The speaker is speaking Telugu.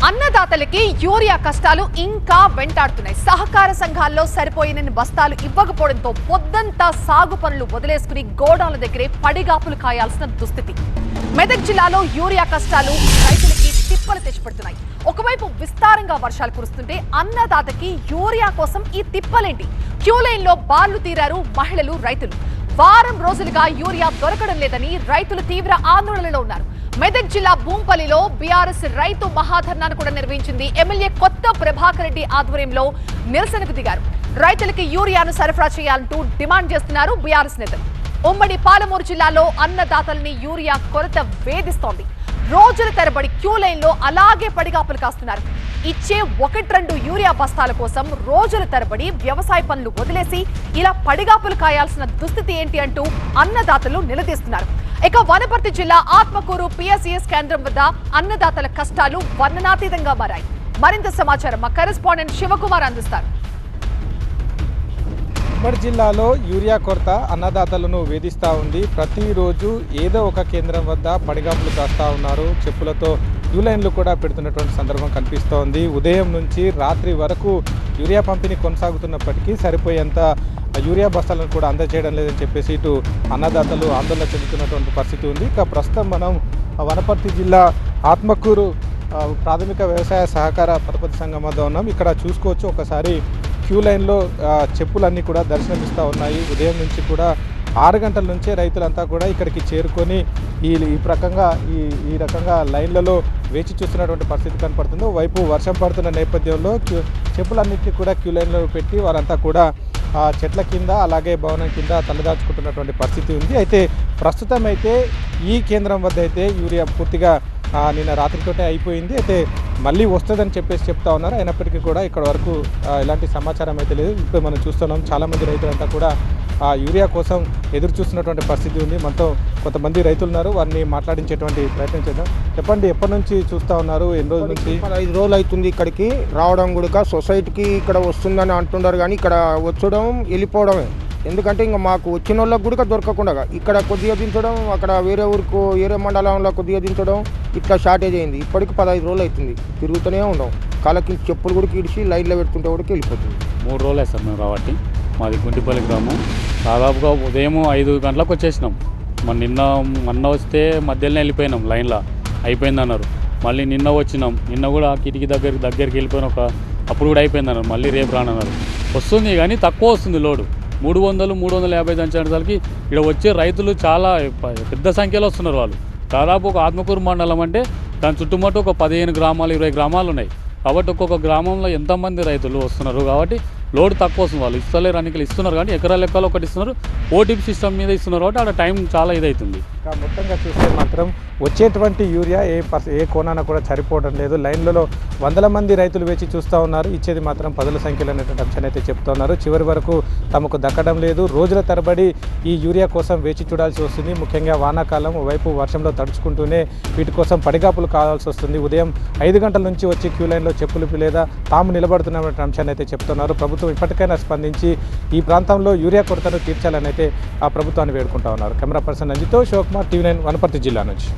అన్నదాతలకి యూరియా కష్టాలు ఇంకా వెంటాడుతున్నాయి. సహకార సంఘాల్లో సరిపోయిన బస్తాలు ఇవ్వకపోవడంతో పొద్దంతా సాగు పనులు వదిలేసుకుని గోడాల దగ్గరే పడిగాపులు కాయాల్సిన దుస్థితి. మెదక్ జిల్లాలో యూరియా కష్టాలు రైతులకి తిప్పలు తెచ్చిపెడుతున్నాయి. ఒకవైపు విస్తారంగా వర్షాలు కురుస్తుంటే అన్నదాతకి యూరియా కోసం ఈ తిప్పలేంటి? క్యూ లైన్ లో బార్లు తీరారు మహిళలు, రైతులు. వారం రోజులుగా యూరియా దొరకడం లేదని రైతులు తీవ్ర ఆందోళనలో ఉన్నారు. మెదక్ జిల్లా భూంపల్లిలో బీఆర్ఎస్ రైతు మహాధర్నాను కూడా నిర్వహించింది. ఎమ్మెల్యే కొత్త ప్రభాకర్ రెడ్డి ఆధ్వర్యంలో నిరసనకు దిగారు. రైతులకి యూరియాను సరఫరా చేయాలంటూ డిమాండ్ చేస్తున్నారు బీఆర్ఎస్ నేతలు. ఉమ్మడి పాలమూరు జిల్లాలో అన్నదాతల్ని యూరియా కొరత వేధిస్తోంది. రోజుల తరబడి క్యూ లైన్ లో అలాగే పడిగాపులు కాస్తున్నారు. ఇచ్చే 1-2 యూరియా బస్తాల కోసం రోజుల తరబడి వ్యవసాయ పనులు వదిలేసి ఇలా పడిగాపులు కాయాల్సిన దుస్థితి ఏంటి అంటూ అన్నదాతలు నిలదీస్తున్నారు. ఇక వనపర్తి జిల్లా ఆత్మకూరు పిఎస్ఈఎస్ కేంద్రం వద్ద అన్నదాతల కష్టాలు వర్ణనాతీతంగా మారాయి. మరింత సమాచారం మా కరెస్పాండెంట్ శివకుమార్ అందిస్తారు. ఉమ్మడి జిల్లాలో యూరియా కొరత అన్నదాతలను వేధిస్తూ ఉంది. ప్రతిరోజు ఏదో ఒక కేంద్రం వద్ద పడిగాపులు కాస్తూ ఉన్నారు. చెప్పులతో క్యూ లైన్లు కూడా పెడుతున్నటువంటి సందర్భం కనిపిస్తోంది. ఉదయం నుంచి రాత్రి వరకు యూరియా పంపిణీ కొనసాగుతున్నప్పటికీ సరిపోయేంత యూరియా బస్తాలను కూడా అందజేయడం లేదని చెప్పేసి ఇటు అన్నదాతలు ఆందోళన చెందుతున్నటువంటి పరిస్థితి ఉంది. ఇక ప్రస్తుతం మనం వనపర్తి జిల్లా ఆత్మకూరు ప్రాథమిక వ్యవసాయ సహకార పరపతి సంఘం వద్ద ఉన్నాం. ఇక్కడ చూసుకోవచ్చు, ఒకసారి క్యూ లైన్లో చెప్పులన్నీ కూడా దర్శనమిస్తూ ఉన్నాయి. ఉదయం నుంచి కూడా 6 గంటల నుంచే రైతులంతా కూడా ఇక్కడికి చేరుకొని ఈ రకంగా లైన్లలో వేచి చూస్తున్నటువంటి పరిస్థితి కనపడుతుంది. వైపు వర్షం పడుతున్న నేపథ్యంలో చెప్పులన్నింటినీ కూడా క్యూ లైన్లో పెట్టి వారంతా కూడా చెట్ల కింద అలాగే భవనం కింద తలదాచుకుంటున్నటువంటి పరిస్థితి ఉంది. అయితే ప్రస్తుతం అయితే ఈ కేంద్రం వద్ద అయితే యూరియా పూర్తిగా నిన్న రాత్రితోటే అయిపోయింది. అయితే మళ్ళీ వస్తుందని చెప్పేసి చెప్తా ఉన్నారు. అయినప్పటికీ కూడా ఇక్కడ వరకు ఎలాంటి సమాచారం అయితే లేదు. ఇప్పుడు మనం చూస్తున్నాం, చాలామంది రైతులంతా కూడా యూరియా కోసం ఎదురు చూస్తున్నటువంటి పరిస్థితి ఉంది. మనతో కొంతమంది రైతులు ఉన్నారు, వారిని మాట్లాడించేటువంటి ప్రయత్నం చేద్దాం. చెప్పండి, ఎప్పటి నుంచి చూస్తూ ఉన్నారు? ఎన్ని రోజుల నుంచి? 5 రోజులు అవుతుంది ఇక్కడికి రావడం. కూడా సొసైటీకి ఇక్కడ వస్తుందని అంటున్నారు, కానీ ఇక్కడ వచ్చడం వెళ్ళిపోవడమే. ఎందుకంటే ఇంకా మాకు వచ్చిన వాళ్ళకి కూడా దొరకకుండా ఇక్కడ కొద్దిగా దించడం, అక్కడ వేరే ఊరికి వేరే మండలంలో కొద్దిగా దించడం, ఇట్లా షార్టేజ్ అయింది. ఇప్పటికి 15 రోజులు అవుతుంది తిరుగుతూనే ఉన్నాం. కాళ్ళకి చెప్పులు కూడా ఇడిచి లైన్లో పెట్టుకుంటే కూడా వెళ్ళిపోతుంది. 3 రోజులే సార్ మేము రాబట్టి. మాది గుంటిపల్లి గ్రామం. దాదాపుగా ఉదయం 5 గంటలకు వచ్చేసినాం. మొన్న వస్తే మధ్యలోనే వెళ్ళిపోయినాం, లైన్లో అయిపోయిందన్నారు. మళ్ళీ నిన్న వచ్చినాం. నిన్న కూడా కిటికీ దగ్గరికి వెళ్ళిపోయిన అప్పుడు కూడా అయిపోయిందన్నారు. మళ్ళీ రేపు రానన్నారు. వస్తుంది కానీ తక్కువ వస్తుంది లోడు. 300-350 దంచేసరికి ఇక్కడ వచ్చే రైతులు చాలా పెద్ద సంఖ్యలో వస్తున్నారు. వాళ్ళు దాదాపు ఒక ఆత్మకూరు మండలం అంటే దాని చుట్టుముట్టు ఒక 15 గ్రామాలు 20 గ్రామాలు ఉన్నాయి. కాబట్టి ఒక్కొక్క గ్రామంలో ఎంతమంది రైతులు వస్తున్నారు కాబట్టి లోడ్ తక్కువ వస్తుంది. వాళ్ళు ఇస్తలేరు, అన్నికలు ఇస్తున్నారు కానీ ఎకరా లెక్కలో ఒకటి ఇస్తున్నారు. ఓటీపీ సిస్టమ్ మీద ఇస్తున్నారు కాబట్టి అక్కడ టైం చాలా ఇదవుతుంది. మొత్తంగా చూస్తే మాత్రం వచ్చేటువంటి యూరియా ఏ కోణాన కూడా సరిపోవడం లేదు. లైన్లలో వందల మంది రైతులు వేచి చూస్తూ ఉన్నారు. ఇచ్చేది మాత్రం 10ల సంఖ్యలో అనేటువంటి అంశాన్ని అయితే చెప్తున్నారు. చివరి వరకు తమకు దక్కడం లేదు. రోజుల తరబడి ఈ యూరియా కోసం వేచి చూడాల్సి వస్తుంది. ముఖ్యంగా వానాకాలం, వైపు వర్షంలో తడుచుకుంటూనే వీటి కోసం పడిగాపులు కావాల్సి వస్తుంది. ఉదయం 5 గంటల నుంచి వచ్చి క్యూ లైన్లో చెప్పులు లేదా తాము నిలబడుతున్నటువంటి అంశాన్ని అయితే చెప్తున్నారు. ప్రభుత్వం ఇప్పటికైనా స్పందించి ఈ ప్రాంతంలో యూరియా కొరతను తీర్చాలని అయితే ఆ ప్రభుత్వాన్ని వేడుకుంటా ఉన్నారు. కెమెరా పర్సన్ అంజితో, శివకుమార్, TV9 వనపర్తి జిల్లా నుంచి.